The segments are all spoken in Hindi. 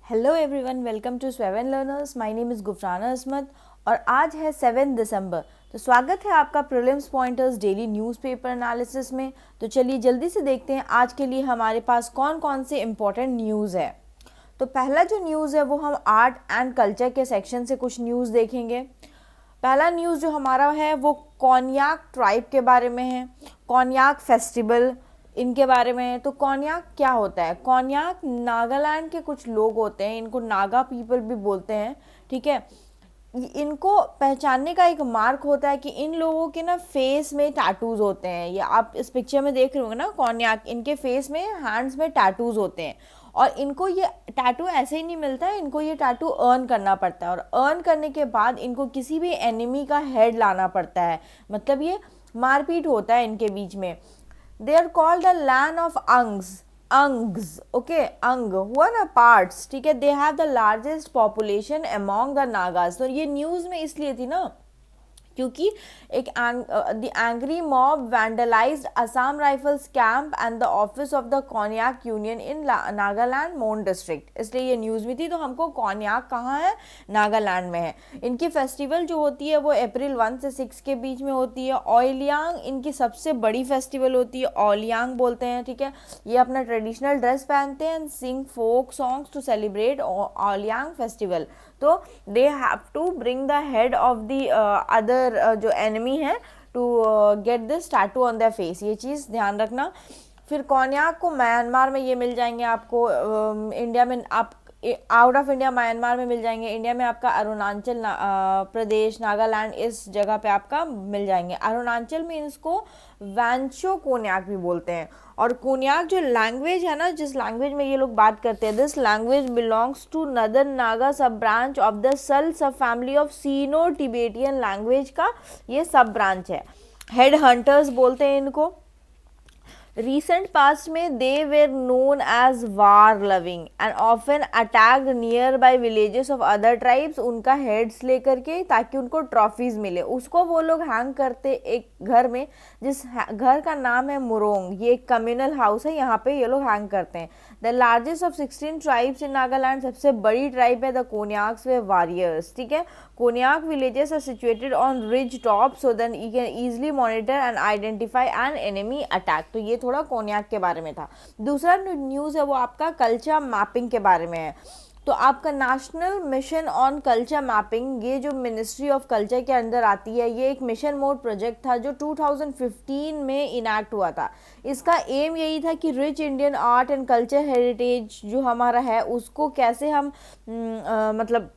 Hello everyone, welcome to Swevan learners. My name is Gufrana Asmat और आज है 7 दिसंबर। तो स्वागत है आपका prelims pointers daily newspaper analysis में। तो चलिए जल्दी से देखते हैं आज के लिए हमारे पास कौन कौन से इम्पोर्टेंट न्यूज़ है। तो पहला जो न्यूज़ है वो हम आर्ट एंड कल्चर के सेक्शन से कुछ न्यूज़ देखेंगे। पहला न्यूज़ जो हमारा है वो कोन्याक ट्राइब के बारे में है, कोन्याक फेस्टिवल इनके बारे में है। तो कोन्याक क्या होता है? कोन्याक नागालैंड के कुछ लोग होते हैं, इनको नागा पीपल भी बोलते हैं, ठीक है। इनको पहचानने का एक मार्क होता है कि इन लोगों के ना फेस में टैटूज होते हैं। ये आप इस पिक्चर में देख रहे होंगे ना, कोन्याक, इनके फेस में, हैंड्स में टैटूज होते हैं। और इनको ये टैटू ऐसे ही नहीं मिलता है, इनको ये टैटू अर्न करना पड़ता है। और अर्न करने के बाद इनको किसी भी एनिमी का हेड लाना पड़ता है, मतलब ये मारपीट होता है इनके बीच में। They are called the land of Angs, okay, अंग हुआ ना पार्ट्स, ठीक है। They have the largest population among the Nagas. तो ये न्यूज़ में इसलिए थी ना क्योंकि एक the angry mob vandalised Assam rifles camp and the office of the Konyak union in Nagaland Mon district, इसलिए ये न्यूज़ में थी। तो हमको कोन्याक कहाँ है? नागालैंड में है। इनकी फेस्टिवल जो होती है वो अप्रैल 1 से 6 के बीच में होती है। ओलियांग इनकी सबसे बड़ी फेस्टिवल होती है, ओलियांग बोलते हैं, ठीक है। ये अपना ट्रेडिशनल ड्रेस पहनते हैं and sing folk songs to celebrate Aoleang festival. तो they have to bring the head of the other जो एनिमी है to get this tattoo on their face, ये चीज़ ध्यान रखना। फिर कोन्याक को म्यांमार में ये मिल जाएंगे आपको, इंडिया में आप आउट ऑफ इंडिया म्यांमार में मिल जाएंगे। इंडिया में आपका अरुणाचल प्रदेश, नागालैंड, इस जगह पे आपका मिल जाएंगे। अरुणाचल में इसको वैंचो कोन्याक भी बोलते हैं। और कोन्याक जो लैंग्वेज है ना, जिस लैंग्वेज में ये लोग बात करते हैं, this language belongs to northern Naga sub branch of the Sal sub family of Sino Tibetan language का ये सब ब्रांच है। हेड हंटर्स बोलते हैं इनको। रिसेंट पास्ट में they were known as war loving and often attacked near by villages of other tribes, उनका हेड्स लेकर के, ताकि उनको ट्रॉफीज मिले। उसको वो लोग हैंग करते एक घर में, जिस घर का नाम है मुरोंग। ये एक कम्युनल हाउस है, यहाँ पे ये लोग हैंग करते हैं। The largest of 16 tribes in Nagaland, सबसे बड़ी ट्राइब है द कोन्याक्स वे वॉरियर्स, ठीक है। Konyak villages are situated on ridge top so then you can easily monitor and identify an enemy attack. तो ये थोड़ा कोन्याक के बारे में था। दूसरा न्यूज़ है वो आपका कल्चर मैपिंग के बारे में है। तो आपका national mission on culture mapping, ये जो मिनिस्ट्री ऑफ कल्चर के अंदर आती है, ये एक मिशन मोड प्रोजेक्ट था जो 2015 में इनैक्ट हुआ था। इसका एम यही था कि rich Indian art and culture heritage जो हमारा है उसको कैसे हम मतलब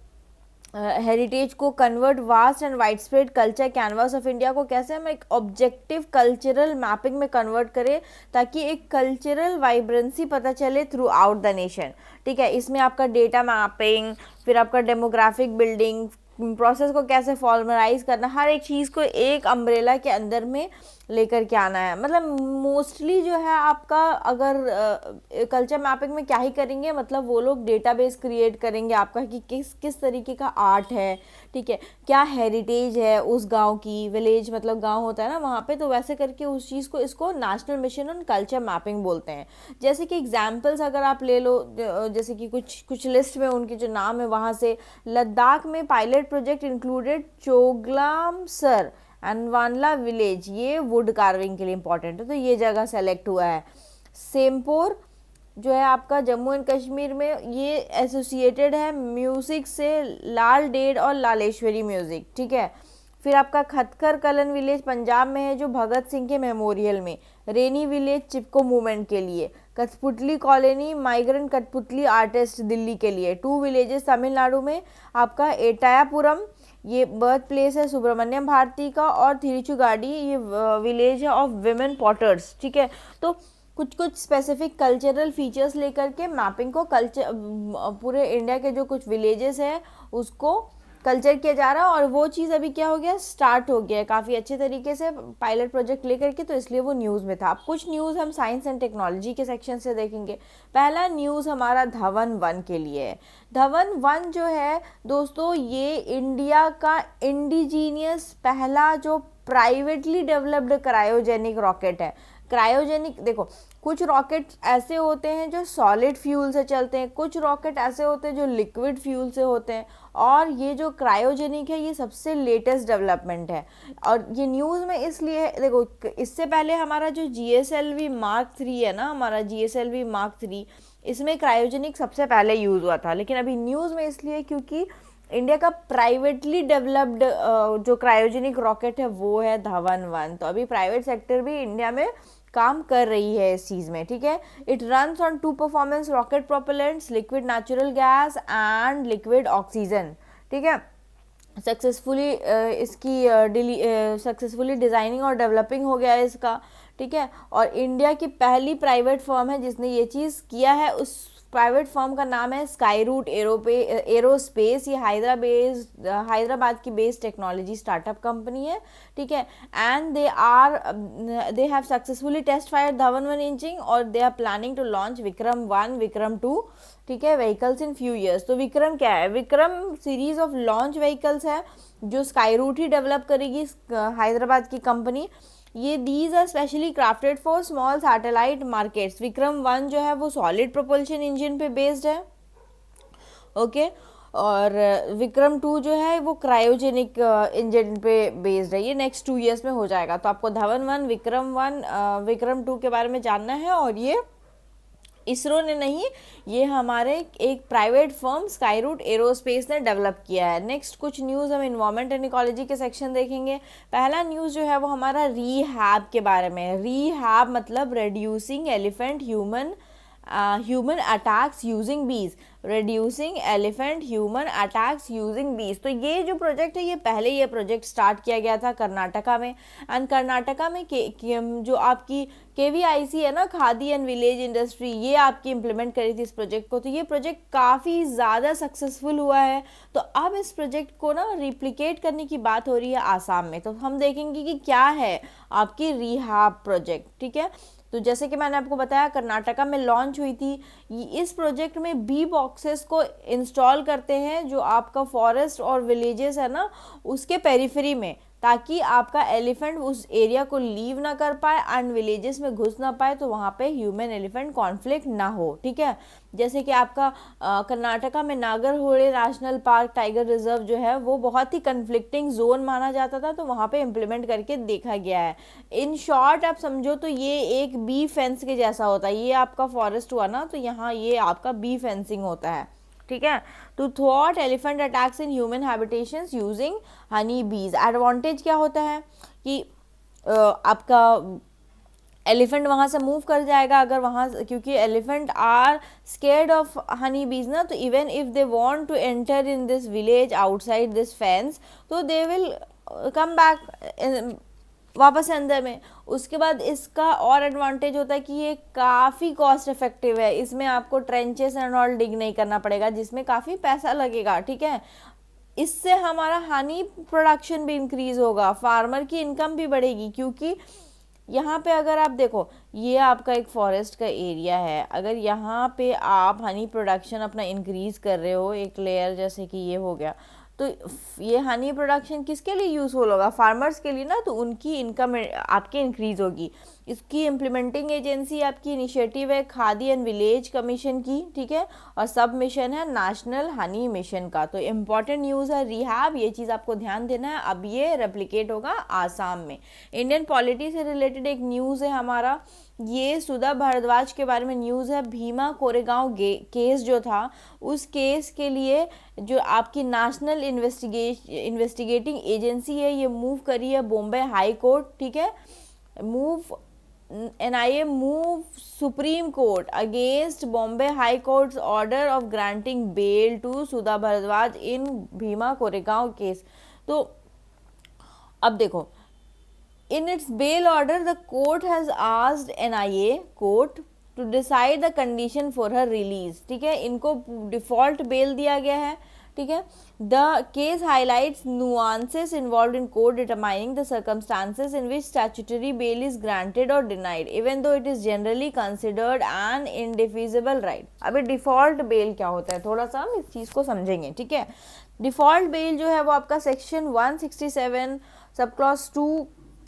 हेरिटेज को convert, vast and wide spread culture canvas of India को कैसे हम एक ऑब्जेक्टिव कल्चरल मैपिंग में कन्वर्ट करें, ताकि एक कल्चरल वाइब्रेंसी पता चले थ्रू आउट द नेशन, ठीक है। इसमें आपका डेटा मैपिंग, फिर आपका डेमोग्राफिक बिल्डिंग प्रोसेस को कैसे फॉर्मलाइज करना, हर एक चीज़ को एक अम्ब्रेला के अंदर में लेकर के आना है। मतलब मोस्टली जो है आपका, अगर कल्चर मैपिंग में क्या ही करेंगे, मतलब वो लोग डेटाबेस क्रिएट करेंगे आपका कि किस किस तरीके का आर्ट है, ठीक है, क्या हेरिटेज है उस गांव की। विलेज मतलब गांव होता है ना वहाँ पे, तो वैसे करके उस चीज़ को, इसको national mission on culture mapping बोलते हैं। जैसे कि एग्जाम्पल्स अगर आप ले लो, जैसे कि कुछ लिस्ट में उनके जो नाम है वहाँ से, लद्दाख में pilot project included Choglamsar and Wanla village, ये वुड कार्विंग के लिए इंपॉर्टेंट है, तो ये जगह सेलेक्ट हुआ है। सेमपोर जो है आपका जम्मू एंड कश्मीर में, ये एसोसिएटेड है म्यूज़िक से, लाल डेड और लालेश्वरी म्यूज़िक, ठीक है। फिर आपका खतकर कलन विलेज पंजाब में है जो भगत सिंह के मेमोरियल में। रेनी विलेज चिपको मूवमेंट के लिए। कठपुतली कॉलोनी माइग्रेंट कठपुतली आर्टिस्ट दिल्ली के लिए। 2 विलेजेस तमिलनाडु में आपका एटायापुरम, ये बर्थ प्लेस है सुब्रमण्यम भारती का, और थिरुचुगाडी, ये विलेज है ऑफ विमेन पॉटर्स, ठीक है। तो कुछ कुछ स्पेसिफिक कल्चरल फीचर्स लेकर के मैपिंग को कल्चर, पूरे इंडिया के जो कुछ विलेजेस हैं उसको कल्चर किया जा रहा है। और वो चीज़ अभी क्या हो गया, स्टार्ट हो गया है काफ़ी अच्छे तरीके से पायलट प्रोजेक्ट लेकर के, तो इसलिए वो न्यूज़ में था। अब कुछ न्यूज़ हम साइंस एंड टेक्नोलॉजी के सेक्शन से देखेंगे। पहला न्यूज़ हमारा धवन 1 के लिए है। धवन 1 जो है दोस्तों, ये इंडिया का इंडिजीनियस पहला जो प्राइवेटली डेवलप्ड क्रायोजेनिक रॉकेट है। क्रायोजेनिक, देखो कुछ रॉकेट ऐसे होते हैं जो सॉलिड फ्यूल से चलते हैं, कुछ रॉकेट ऐसे होते हैं जो लिक्विड फ्यूल से होते हैं, और ये जो क्रायोजेनिक है ये सबसे लेटेस्ट डेवलपमेंट है। और ये न्यूज़ में इसलिए, देखो इससे पहले हमारा जो GSLV Mark 3 है ना, हमारा GSLV Mark 3, इसमें क्रायोजेनिक सबसे पहले यूज़ हुआ था। लेकिन अभी न्यूज़ में इसलिए क्योंकि इंडिया का प्राइवेटली डेवलप्ड जो क्रायोजेनिक रॉकेट है वो है धवन 1। तो अभी प्राइवेट सेक्टर भी इंडिया में काम कर रही है इस चीज़ में, ठीक है। It runs on 2 performance rocket propellants, liquid natural gas and liquid oxygen, ठीक है। सक्सेसफुली इसकी सक्सेसफुली डिज़ाइनिंग और डेवलपिंग हो गया है इसका, ठीक है। और इंडिया की पहली प्राइवेट फर्म है जिसने ये चीज़ किया है, उस प्राइवेट फर्म का नाम है स्काईरूट एरोस्पेस। ये हैदराबाद की बेस्ड टेक्नोलॉजी स्टार्टअप कंपनी है, ठीक है। And they have successfully test fired Dhawan 1 engine और they are planning to launch Vikram 1, Vikram 2, ठीक है, व्हीकल्स इन फ्यू ईयर्स। तो विक्रम क्या है? Vikram series of launch vehicles है जो स्काईरूट ही डेवलप करेगी, हैदराबाद की कंपनी। ये these are specially crafted for small satellite markets. Vikram 1 जो है वो सॉलिड प्रोपल्शन इंजन पे बेस्ड है, ओके। और विक्रम 2 जो है वो क्रायोजेनिक इंजन पे बेस्ड है। ये नेक्स्ट 2 ईयर्स में हो जाएगा। तो आपको धवन 1, विक्रम 2 के बारे में जानना है। और ये इसरो ने नहीं, ये हमारे एक प्राइवेट फर्म स्काईरूट एरोस्पेस ने डेवलप किया है। नेक्स्ट कुछ न्यूज़ हम इन्वायरमेंट एंड इकोलॉजी के सेक्शन देखेंगे। पहला न्यूज़ जो है वो हमारा रीहैब के बारे में है। रीहैब मतलब reducing elephant human attacks using bees, reducing elephant human attacks using bees. तो ये जो प्रोजेक्ट है, ये पहले ये प्रोजेक्ट स्टार्ट किया गया था कर्नाटका में। एंड कर्नाटका में जो आपकी KVIC है ना, खादी एंड विलेज इंडस्ट्री, ये आपकी इम्प्लीमेंट करी थी इस प्रोजेक्ट को। तो ये प्रोजेक्ट काफ़ी ज़्यादा सक्सेसफुल हुआ है। तो अब इस प्रोजेक्ट को ना रिप्लिकेट करने की बात हो रही है आसाम में। तो हम देखेंगे कि क्या है आपकी रीहैब प्रोजेक्ट, ठीक है। तो जैसे कि मैंने आपको बताया कर्नाटका में लॉन्च हुई थी। इस प्रोजेक्ट में बी बॉक्सेस को इंस्टॉल करते हैं जो आपका फॉरेस्ट और विलेजेस है ना उसके पेरिफेरी में, ताकि आपका एलिफेंट उस एरिया को लीव ना कर पाए एंड विलेजेस में घुस ना पाए, तो वहाँ पे ह्यूमन एलिफेंट कॉन्फ्लिक्ट ना हो, ठीक है। जैसे कि आपका कर्नाटका में Nagarhole national park tiger reserve जो है वो बहुत ही कन्फ्लिक्टिंग जोन माना जाता था, तो वहाँ पे इम्प्लीमेंट करके देखा गया है। इन शॉर्ट आप समझो तो ये एक बी फेंस के जैसा होता है। ये आपका फॉरेस्ट हुआ ना, तो यहाँ ये आपका बी फेंसिंग होता है, ठीक है। टू थ्वाट elephant attacks in human habitations using honey bees. Advantage क्या होता है कि आपका एलिफेंट वहाँ से मूव कर जाएगा अगर वहाँ, क्योंकि elephant are scared of honey bees ना, तो even if they want to enter in this village outside this fence, तो दे विल कम बैक वापस अंदर में। उसके बाद इसका और एडवांटेज होता है कि ये काफ़ी कॉस्ट इफेक्टिव है। इसमें आपको ट्रेंचेस एंड ऑल डिग नहीं करना पड़ेगा, जिसमें काफ़ी पैसा लगेगा, ठीक है। इससे हमारा हनी प्रोडक्शन भी इंक्रीज होगा, फार्मर की इनकम भी बढ़ेगी, क्योंकि यहाँ पे अगर आप देखो ये आपका एक फॉरेस्ट का एरिया है, अगर यहाँ पे आप हनी प्रोडक्शन अपना इंक्रीज कर रहे हो एक लेयर, जैसे कि ये हो गया, तो ये हनी प्रोडक्शन किसके लिए यूज़फुल होगा? फार्मर्स के लिए ना, तो उनकी इनकम आपकी इंक्रीज होगी। इसकी इम्प्लीमेंटिंग एजेंसी आपकी इनिशिएटिव है खादी एंड विलेज कमीशन की, ठीक है, और सब मिशन है नेशनल हनी मिशन का। तो इम्पॉर्टेंट न्यूज़ है रिहैब, ये चीज़ आपको ध्यान देना है। अब ये रेप्लिकेट होगा आसाम में। इंडियन पॉलिटी से रिलेटेड एक न्यूज़ है हमारा, ये सुधा भारद्वाज के बारे में न्यूज़ है। भीमा कोरेगांव केस जो था, उस केस के लिए जो आपकी नेशनल इन्वेस्टिगेटिंग एजेंसी है ये मूव करी है बॉम्बे हाई कोर्ट, ठीक है। NIA move Supreme Court against Bombay High Court's order of granting bail to Sudha Bharadwaj in Bhima Koregaon case। तो अब देखो, in its bail order the court has asked NIA court to decide the condition for her release, ठीक है। इनको डिफॉल्ट बेल दिया गया है, ठीक है। The case highlights nuances involved in court determining the circumstances in which statutory bail is granted or denied, even though it is generally considered an indefeasible right। अभी डिफॉल्ट बेल क्या होता है, थोड़ा सा हम इस चीज़ को समझेंगे, ठीक है। डिफॉल्ट बेल जो है वो आपका section 167 sub clause 2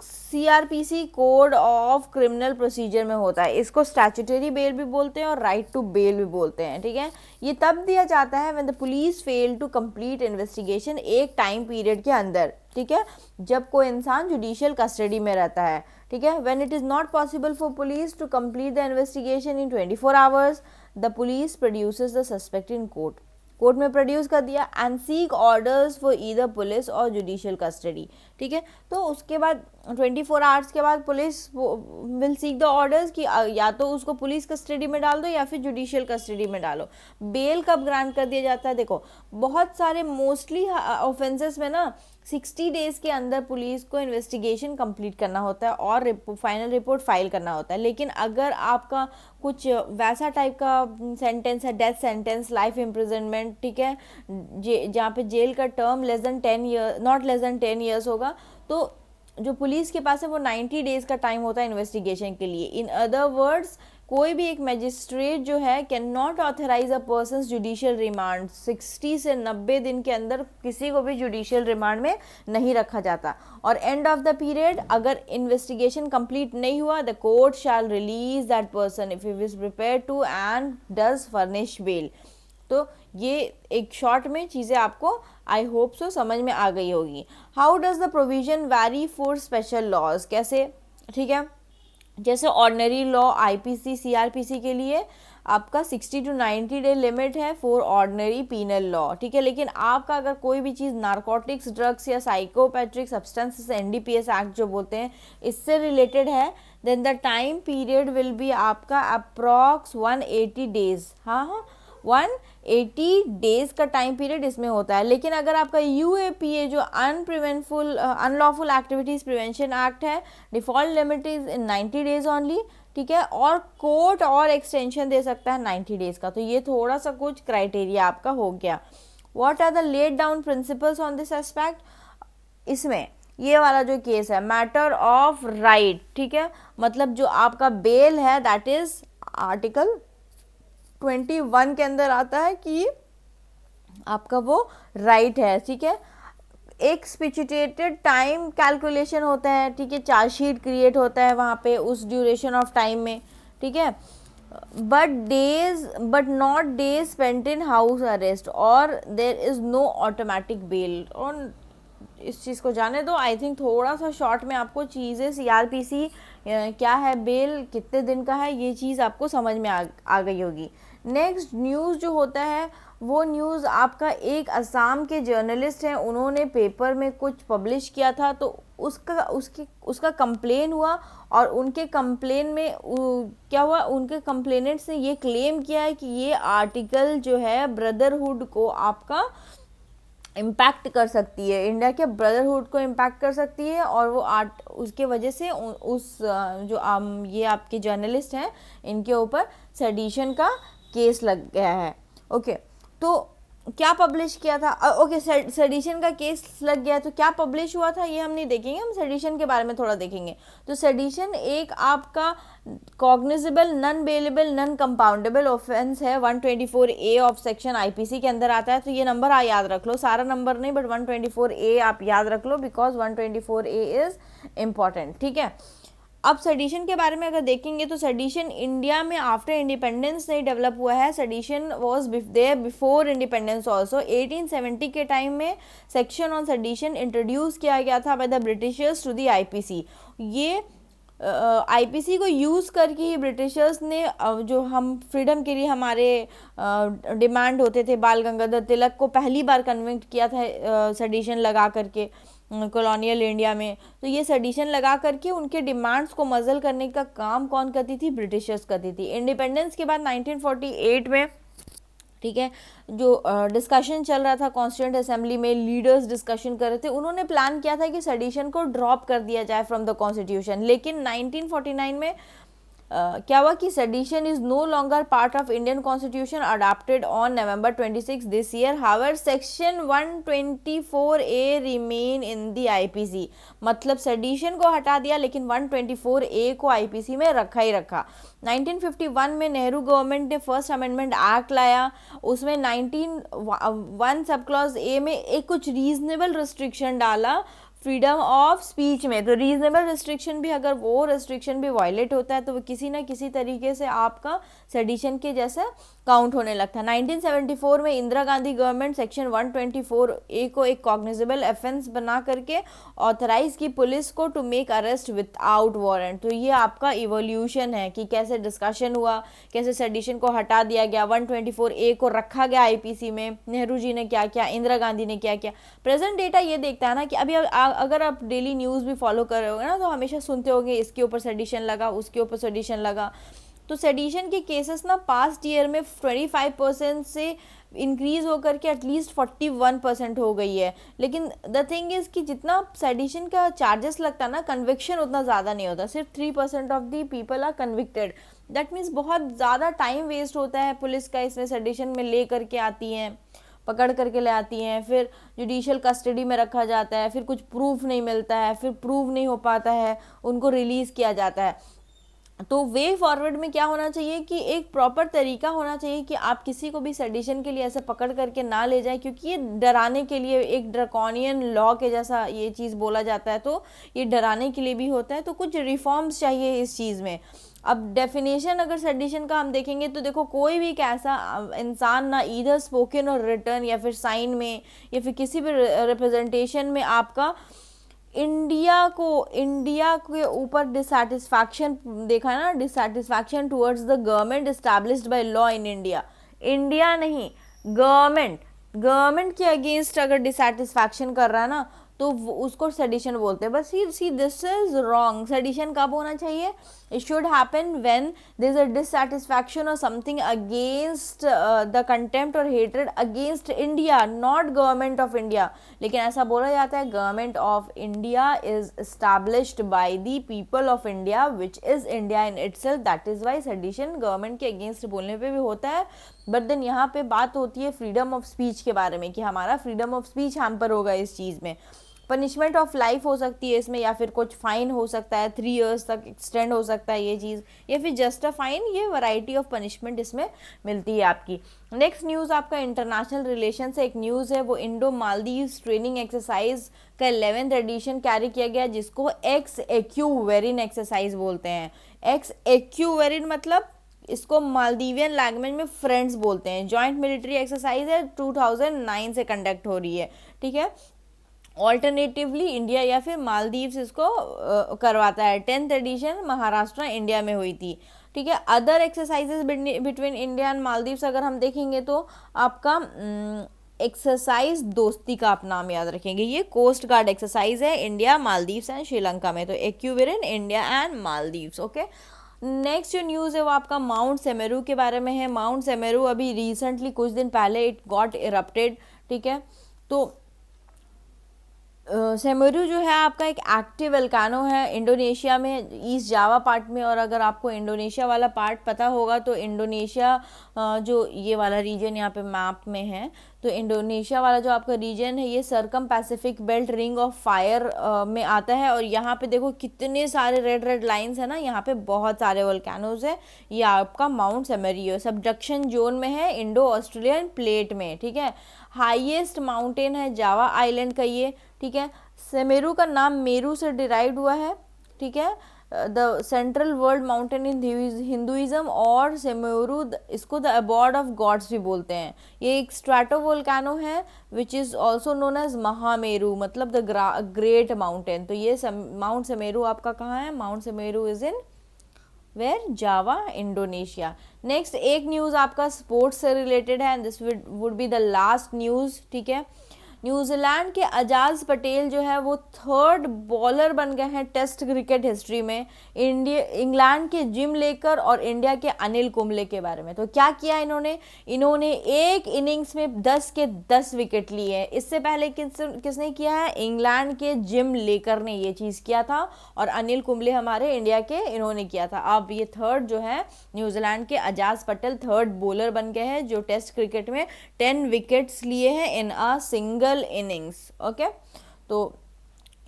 CRPC code of criminal procedure में होता है। इसको स्टैट्यूटरी बेल भी बोलते हैं और राइट टू बेल भी बोलते हैं, ठीक है। ये तब दिया जाता है when the police fail to complete investigation एक टाइम पीरियड के अंदर, ठीक है, जब कोई इंसान जुडिशियल कस्टडी में रहता है, ठीक है। When it is not possible for police to complete the investigation in 24 hours, the police produces the suspect in court, court में प्रोड्यूस कर दिया, and seek orders for either police और जुडिशियल कस्टडी, ठीक है। तो उसके बाद 24 आवर्स के बाद police will seek the orders कि या तो उसको पुलिस कस्टडी में डाल दो या फिर जुडिशियल कस्टडी में डालो। बेल कब ग्रांट कर दिया जाता है? देखो, बहुत सारे मोस्टली ऑफेंसेस में ना 60 डेज़ के अंदर पुलिस को इन्वेस्टिगेशन कंप्लीट करना होता है और फाइनल रिपोर्ट फाइल करना होता है। लेकिन अगर आपका कुछ वैसा टाइप का सेंटेंस है, डेथ सेंटेंस, लाइफ इम्प्रिजनमेंट, ठीक है, जहाँ पे जेल का term less than 10 year, not less than 10 years होगा, तो जो पुलिस के पास है वो 90 डेज़ का टाइम होता है इन्वेस्टिगेशन के लिए। इन अदर वर्ड्स, कोई भी एक मैजिस्ट्रेट जो है cannot authorise a person judicial remand, 60 से 90 दिन के अंदर किसी को भी जुडिशियल रिमांड में नहीं रखा जाता। और एंड ऑफ द पीरियड, अगर इन्वेस्टिगेशन कंप्लीट नहीं हुआ, the court shall release that person if he is prepare to and does furnish bail. तो ये एक शॉर्ट में चीज़ें आपको आई होप सो समझ में आ गई होगी। How does the provision vary for special laws? कैसे, ठीक है, जैसे ऑर्डिनरी लॉ IPC CRPC के लिए आपका 60 to 90 डे लिमिट है फॉर ऑर्डिनरी पीनल लॉ, ठीक है। लेकिन आपका अगर कोई भी चीज़ नारकोटिक्स, ड्रग्स या साइकोपैट्रिक सब्सटेंसेस, NDPS एक्ट जो बोलते हैं, इससे रिलेटेड है, then the time period will be आपका अप्रॉक्स 180 डेज। हाँ, 180 डेज का टाइम पीरियड इसमें होता है। लेकिन अगर आपका UAPA जो अनलॉफुल एक्टिविटीज़ प्रिवेंशन एक्ट है, default limit is in 90 days only, ठीक है, और कोर्ट और एक्सटेंशन दे सकता है 90 डेज का। तो ये थोड़ा सा कुछ क्राइटेरिया आपका हो गया। What are the laid down principles on this aspect? इसमें ये वाला जो केस है, मैटर ऑफ राइट, ठीक है, मतलब जो आपका बेल है दैट इज आर्टिकल 21 के अंदर आता है कि आपका वो राइट है, ठीक है। एक स्पेसिफिकेटेड टाइम कैलकुलेशन होता है, ठीक है, चार्जशीट क्रिएट होता है वहाँ पे उस ड्यूरेशन ऑफ टाइम में, ठीक है, but not days spent in house arrest और there is no automatic bail. और इस चीज़ को जाने दो, आई थिंक थोड़ा सा शॉर्ट में आपको चीज़ें CRPC क्या है, बेल कितने दिन का है, ये चीज़ आपको समझ में आ गई होगी। नेक्स्ट न्यूज़ जो होता है वो न्यूज़ आपका एक असम के जर्नलिस्ट हैं, उन्होंने पेपर में कुछ पब्लिश किया था, तो उसका कंप्लेन हुआ और उनके कंप्लेन में क्या हुआ, उनके कंप्लेनेंट्स ने ये क्लेम किया है कि ये आर्टिकल जो है ब्रदरहुड को आपका इम्पैक्ट कर सकती है, इंडिया के ब्रदरहुड को इम्पैक्ट कर सकती है, और वो उसके वजह से उस जो ये आपके जर्नलिस्ट हैं इनके ऊपर सेडिशन का केस लग गया है। ओके, तो क्या पब्लिश किया था? ओके, सेडिशन का केस लग गया, तो क्या पब्लिश हुआ था ये हम नहीं देखेंगे, हम सेडिशन के बारे में थोड़ा देखेंगे। तो सेडिशन एक आपका cognizable, non bailable, non compoundable offence है, 124A ऑफ सेक्शन IPC के अंदर आता है। तो ये नंबर याद रख लो, सारा नंबर नहीं बट 124A आप याद रख लो, बिकॉज 124A इज इम्पॉर्टेंट, ठीक है। अब सेडिशन के बारे में अगर देखेंगे तो सेडिशन इंडिया में आफ्टर इंडिपेंडेंस नहीं डेवलप हुआ है, sedition was there before independence also. 1870 के टाइम में सेक्शन ऑन सेडिशन इंट्रोड्यूस किया गया था by the Britishers to the IPC। ये IPC को यूज़ करके ही ब्रिटिशर्स ने जो हम फ्रीडम के लिए हमारे डिमांड होते थे, बाल गंगाधर तिलक को पहली बार कन्विक्ट किया था सेडिशन लगा करके कॉलोनियल इंडिया में। तो ये सेडिशन लगा करके उनके डिमांड्स को मज़ल करने का काम कौन करती थी? ब्रिटिशर्स करती थी। इंडिपेंडेंस के बाद 1948 में, ठीक है, जो डिस्कशन चल रहा था कॉन्स्टिट्यूएंट असेंबली में, लीडर्स डिस्कशन कर रहे थे, उन्होंने प्लान किया था कि सेडिशन को ड्रॉप कर दिया जाए फ्रॉम द कॉन्स्टिट्यूशन। लेकिन 1949 में क्या हुआ कि sedition is no longer part of Indian constitution adopted on November 26 this year. However section 124A remain in the IPC, मतलब सेडिशन को हटा दिया लेकिन 124A को IPC में रखा ही रखा। 1951 में नेहरू गवर्नमेंट ने फर्स्ट अमेंडमेंट एक्ट लाया, उसमें 19(1) सब क्लॉज A में एक कुछ रीजनेबल रिस्ट्रिक्शन डाला फ्रीडम ऑफ स्पीच में। तो रीजनेबल रिस्ट्रिक्शन भी, अगर वो रिस्ट्रिक्शन भी वायलेट होता है तो वो किसी ना किसी तरीके से आपका सेडिशन के जैसा काउंट होने लगता है। 1974 में Indira Gandhi government section 124A को एक कॉग्निजेबल ऑफेंस बना करके ऑथराइज की पुलिस को to make arrest without warrant. तो ये आपका इवोल्यूशन है कि कैसे डिस्कशन हुआ, कैसे सेडिशन को हटा दिया गया, 124A को रखा गया आईपीसी में, नेहरू जी ने क्या किया, इंदिरा गांधी ने क्या किया। प्रेजेंट डेटा ये देखता है ना कि अभी अगर आप डेली न्यूज़ भी फॉलो कर रहे होगे ना तो हमेशा सुनते होंगे इसके ऊपर सेडिशन लगा, उसके ऊपर सेडिशन लगा। तो सेडिशन के केसेस ना पास्ट ईयर में 25% से इंक्रीज होकर के एटलीस्ट 41% हो गई है। लेकिन द थिंग इज़ कि जितना सेडिशन का चार्जेस लगता है ना, कन्विक्शन उतना ज़्यादा नहीं होता, सिर्फ 3% of the people are convicted. That means बहुत ज़्यादा टाइम वेस्ट होता है पुलिस का इसमें, सेडिशन में ले करके आती हैं, पकड़ करके ले आती हैं, फिर जुडिशियल कस्टडी में रखा जाता है, फिर कुछ प्रूफ नहीं मिलता है, फिर प्रूव नहीं हो पाता है, उनको रिलीज़ किया जाता है। तो वे फॉरवर्ड में क्या होना चाहिए कि एक प्रॉपर तरीका होना चाहिए कि आप किसी को भी सेडिशन के लिए ऐसे पकड़ करके ना ले जाएं, क्योंकि ये डराने के लिए एक ड्रैकोनियन लॉ के जैसा ये चीज़ बोला जाता है, तो ये डराने के लिए भी होता है। तो कुछ रिफॉर्म्स चाहिए इस चीज़ में। अब डेफिनेशन अगर सेडिशन का हम देखेंगे तो देखो, कोई भी ऐसा इंसान ना ईदर स्पोकन और रिटर्न या फिर साइन में या फिर किसी भी रिप्रेजेंटेशन में आपका इंडिया के ऊपर डिससेटिस्फैक्शन देखा है ना, dissatisfaction towards the government established by law in India. India नहीं, गवर्नमेंट के अगेंस्ट अगर डिससेटिस्फैक्शन कर रहा है ना तो उसको सेडिशन बोलते हैं। बस see this is wrong. Sedition कब होना चाहिए? It should happen when there is a dissatisfaction और समथिंग अगेंस्ट द कंटेम्प्ट और hatred against India, not government of India. लेकिन ऐसा बोला जाता है government of India is established by the people of India which is India in itself. That is why sedition government के अगेंस्ट बोलने पे भी होता है। बट देन यहाँ पे बात होती है फ्रीडम ऑफ स्पीच के बारे में कि हमारा फ्रीडम ऑफ स्पीच हैम्पर होगा इस चीज़ में। पनिशमेंट ऑफ लाइफ हो सकती है इसमें, या फिर कुछ फाइन हो सकता है, 3 इयर्स तक एक्सटेंड हो सकता है ये चीज़, या फिर जस्ट अ फाइन। ये वैरायटी ऑफ पनिशमेंट इसमें मिलती है आपकी। नेक्स्ट न्यूज़ आपका इंटरनेशनल रिलेशन से एक न्यूज़ है, वो इंडो मालदीव्स ट्रेनिंग एक्सरसाइज का 11th एडिशन कैरी किया गया, जिसको एक्स एक्यूवेरिन एक्सरसाइज बोलते हैं। एक्स एक्यूवेरिन मतलब इसको मालदीवियन लैंग्वेज में फ्रेंड्स बोलते हैं। जॉइंट मिलिट्री एक्सरसाइज है, 2009 से कंडक्ट हो रही है, ठीक है। ऑल्टरनेटिवली इंडिया या फिर मालदीव्स इसको करवाता है। 10th एडिशन महाराष्ट्र इंडिया में हुई थी, ठीक है। Other exercises between India and Maldives अगर हम देखेंगे तो आपका एक्सरसाइज दोस्ती का आप नाम याद रखेंगे, ये कोस्ट गार्ड एक्सरसाइज है इंडिया, मालदीव्स एंड श्रीलंका में। तो Ekuverin India and Maldives, okay. Next जो न्यूज़ है वो आपका माउंट सेमेरू के बारे में है। माउंट सेमेरू अभी रिसेंटली कुछ दिन पहले इट गॉट इरप्टेड, ठीक है। तो सेमेरू जो है आपका एक एक्टिव वल्केनो है इंडोनेशिया में, ईस्ट जावा पार्ट में। और अगर आपको इंडोनेशिया वाला पार्ट पता होगा तो इंडोनेशिया जो ये वाला रीजन यहाँ पे मैप में है, तो इंडोनेशिया वाला जो आपका रीजन है ये circum Pacific belt ring of fire में आता है। और यहाँ पे देखो कितने सारे रेड रेड लाइंस है ना, यहाँ पे बहुत सारे वोल्केनोज है। ये आपका माउंट सेमेरू सबडक्शन जोन में है, इंडो ऑस्ट्रेलियन प्लेट में, ठीक है। हाईएस्ट माउंटेन है जावा आइलैंड का ये, ठीक है। सेमेरू का नाम मेरू से डिराइव हुआ है, ठीक है। The central world mountain in Hinduism, और सेमेरू इसको द अबॉर्ड ऑफ गॉड्स भी बोलते हैं। ये एक स्ट्रैटोवोल्केनो है which is also known as Mahameru, मतलब द ग्रेट माउंटेन। तो ये माउंट सेमेरू आपका कहाँ है? Mount Semeru is in where? Java, Indonesia. Next एक न्यूज़ आपका स्पोर्ट्स से रिलेटेड है, this would be the last news, ठीक है। न्यूजीलैंड के अजाज पटेल जो है वो 3rd बॉलर बन गए हैं टेस्ट क्रिकेट हिस्ट्री में। इंग्लैंड के जिम लेकर और इंडिया के अनिल कुंबले के बारे में। तो क्या किया इन्होंने एक इनिंग्स में 10 के 10 विकेट लिए हैं। इससे पहले किसने किया है? इंग्लैंड के जिम लेकर ने ये चीज़ किया था, और अनिल कुंबले हमारे इंडिया के इन्होंने किया था। अब ये 3rd जो है न्यूजीलैंड के अजाज पटेल 3rd बॉलर बन गए हैं जो टेस्ट क्रिकेट में 10 विकेट्स लिए हैं इन अ सिंगल इनिंग्स, ओके। तो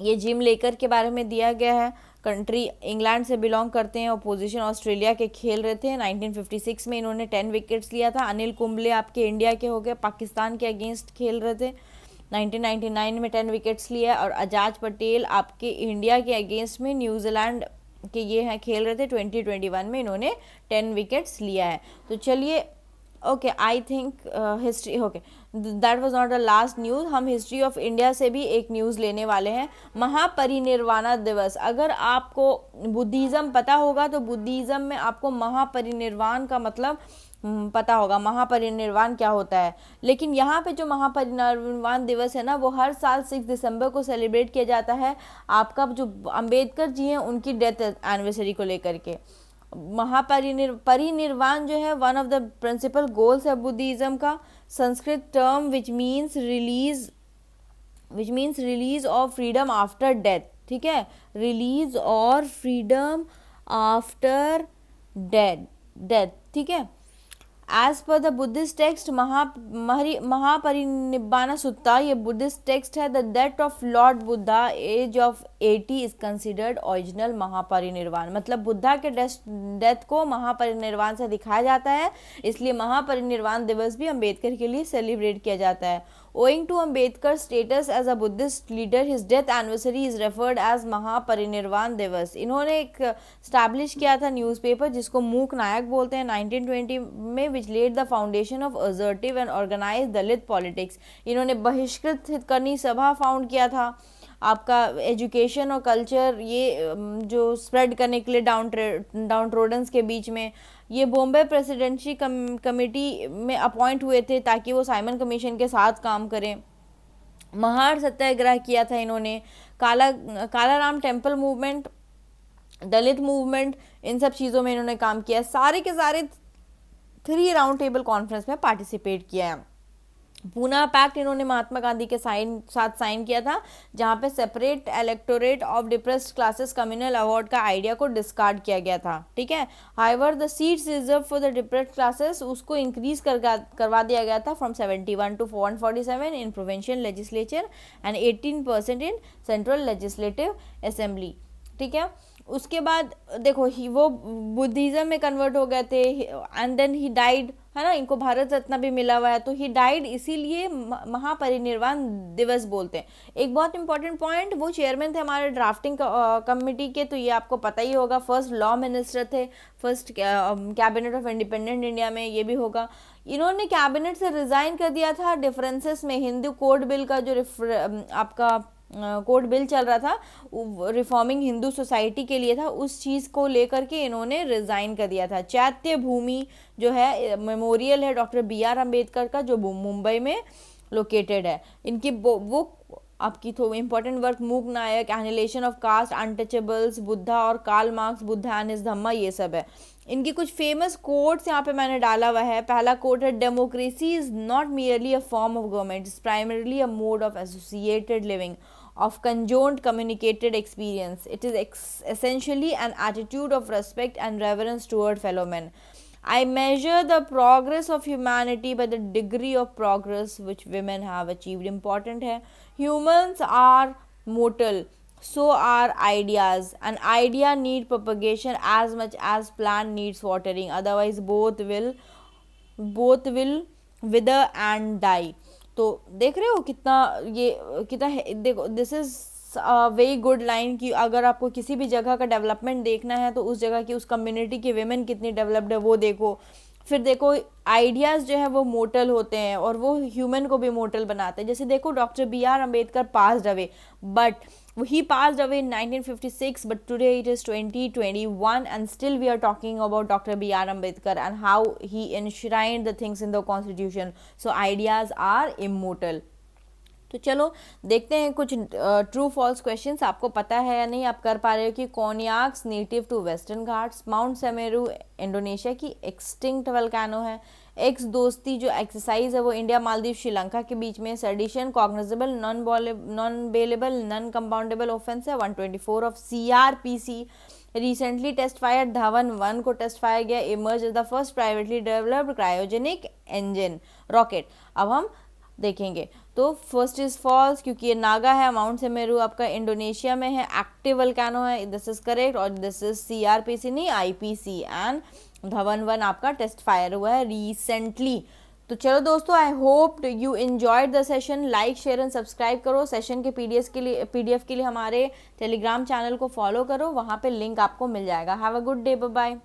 ये जिम लेकर के बारे में दिया गया है। कंट्री इंग्लैंड से बिलोंग करते हैं, अपोजिशन ऑस्ट्रेलिया के खेल रहे थे। 1956 में इन्होंने 10 विकेट्स लिया था। अनिल कुंबले आपके इंडिया के हो गए, पाकिस्तान के अगेंस्ट खेल रहे थे। 1999 में 10 विकेट्स लिया है। और अजाज पटेल आपके इंडिया के अगेंस्ट में न्यूजीलैंड के ये हैं खेल रहे थे 2021 में, इन्होंने 10 विकेट्स लिया है। तो चलिए okay, I think history, okay that was not the last news. हम हिस्ट्री ऑफ इंडिया से भी एक न्यूज़ लेने वाले हैं, महापरिनिर्वाण दिवस। अगर आपको बुद्धिज़्म पता होगा तो बुद्धिज़्म में आपको महापरिनिर्वाण का मतलब पता होगा, महापरिनिर्वाण क्या होता है। लेकिन यहाँ पे जो महापरिनिर्वाण दिवस है ना, वो हर साल 6 दिसंबर को सेलिब्रेट किया जाता है, आपका जो अंबेडकर जी हैं उनकी डेथ एनिवर्सरी को लेकर के। परिनिर्वाण जो है one of the principal goals है बुद्धिज्म का, Sanskrit term which means release of freedom after death. ठीक है, रिलीज और फ्रीडम आफ्टर डेथ। ठीक है, एज पर the Buddhist text Mahaparinibbana Sutta, ये बुद्धिस्ट टेक्स्ट है, the death of lord Buddha age of 80 is considered original Mahaparinirvana. मतलब बुद्धा के डेथ को महापरिनिर्वाण से दिखाया जाता है, इसलिए महापरिनिर्वाण दिवस भी अम्बेडकर के लिए सेलिब्रेट किया जाता है। Owing to Ambedkar's status as a Buddhist leader, his death anniversary is referred as महापरिनिर्वाण दिवस। इन्होंने एक स्टैब्लिश किया था न्यूज़पेपर जिसको मूक नायक बोलते हैं 1920 में, which led the foundation of assertive and organise Dalit politics. इन्होंने बहिष्कृत करनी सभा फाउंड किया था, आपका एजुकेशन और कल्चर ये जो स्प्रेड करने के लिए डाउन ट्रोडन्स के बीच में। ये बॉम्बे प्रेसिडेंसी कमेटी में अपॉइंट हुए थे ताकि वो साइमन कमीशन के साथ काम करें। महार सत्याग्रह किया था इन्होंने, कालाराम टेम्पल मूवमेंट, दलित मूवमेंट, इन सब चीज़ों में इन्होंने काम किया। सारे के सारे 3 राउंड टेबल कॉन्फ्रेंस में पार्टिसिपेट किया है। पूना पैक्ट इन्होंने महात्मा गांधी के साथ साइन किया था, जहां पे separate electorate of depressed classes communal award का आइडिया को डिस्कार्ड किया गया था। ठीक है, however the seats reserve for the depressed classes उसको इंक्रीज करवा दिया गया था from 71 to 147 in provincial legislature and 18% in central legislative assembly. ठीक है, उसके बाद देखो वो बुद्धिज्म में कन्वर्ट हो गए थे एंड देन ही डाइड, है ना, इनको भारत रत्न भी मिला हुआ है, तो ही डाइड, इसीलिए महापरिनिर्वाण दिवस बोलते हैं। एक बहुत इंपॉर्टेंट पॉइंट, वो चेयरमैन थे हमारे ड्राफ्टिंग कमेटी के, तो ये आपको पता ही होगा, फर्स्ट लॉ मिनिस्टर थे, first cabinet of independent India में ये भी होगा। इन्होंने कैबिनेट से रिजाइन कर दिया था डिफरेंसेस में, हिंदू कोड बिल का जो आपका कोड बिल चल रहा था, रिफॉर्मिंग हिंदू सोसाइटी के लिए था, उस चीज़ को लेकर के इन्होंने रिज़ाइन कर दिया था। चैत्य भूमि जो है मेमोरियल है डॉक्टर BR अम्बेडकर का, जो मुंबई में लोकेटेड है। इनकी वो आपकी तो important work Mooknayak, annihilation of caste, untouchables, Buddha और Karl Marx, Buddha and his Dhamma, ये सब है। इनकी कुछ फेमस कोट्स यहाँ पे मैंने डाला हुआ है। पहला कोट है, democracy is not merely a form of government, is primarily a mode of associated living, of conjoined communicated experience. It is essentially an attitude of respect and reverence toward fellow men. I measure the progress of humanity by the degree of progress which women have achieved. Important है, humans are mortal, so are ideas. An idea need propagation as much as plant needs watering, otherwise both will wither and die. तो देख रहे हो कितना देखो, this is very good line कि अगर आपको किसी भी जगह का डेवलपमेंट देखना है तो उस जगह की, उस कम्युनिटी की विमेन कितनी डेवलप्ड है वो देखो। फिर देखो आइडियाज़ जो है वो मोर्टल होते हैं और वो ह्यूमन को भी मोर्टल बनाते हैं। जैसे देखो doctor BR Ambedkar passed away, but he passed away in 1956, but today it is 2021 and still we are talking about Dr. BR Ambedkar and how he enshrined the things in the constitution. So ideas are immortal. तो चलो देखते हैं कुछ ट्रू फॉल्स क्वेश्चंस, आपको पता है या नहीं, आप कर पा रहे हो कि Konyaks native to western Ghats, Mount Semeru Indonesia की एक्सटिंक्ट वल्केनो है, एक्स दोस्ती जो एक्सरसाइज है वो इंडिया मालदीव श्रीलंका के बीच में, sedition cognisable non bailable non compoundable offence है, 124 of CRPC recently test fire Dhawan 1 को टेस्ट फायर गया, emerge the first privately developed cryogenic engine rocket. अब हम देखेंगे तो फर्स्ट इज फॉल्स क्योंकि ये नागा है, माउंट सेमेरू आपका इंडोनेशिया में है, एक्टिव वल्केनो है, दिस इज करेक्ट, और दिस इज CRPC नहीं IPC, एंड धवन 1 आपका टेस्ट फायर हुआ है रिसेंटली। तो चलो दोस्तों, I hope you enjoyed the session. Like, share and subscribe करो। सेशन के पीडीएफ के लिए हमारे टेलीग्राम चैनल को फॉलो करो, वहाँ पे लिंक आपको मिल जाएगा। Have a good day, bye bye.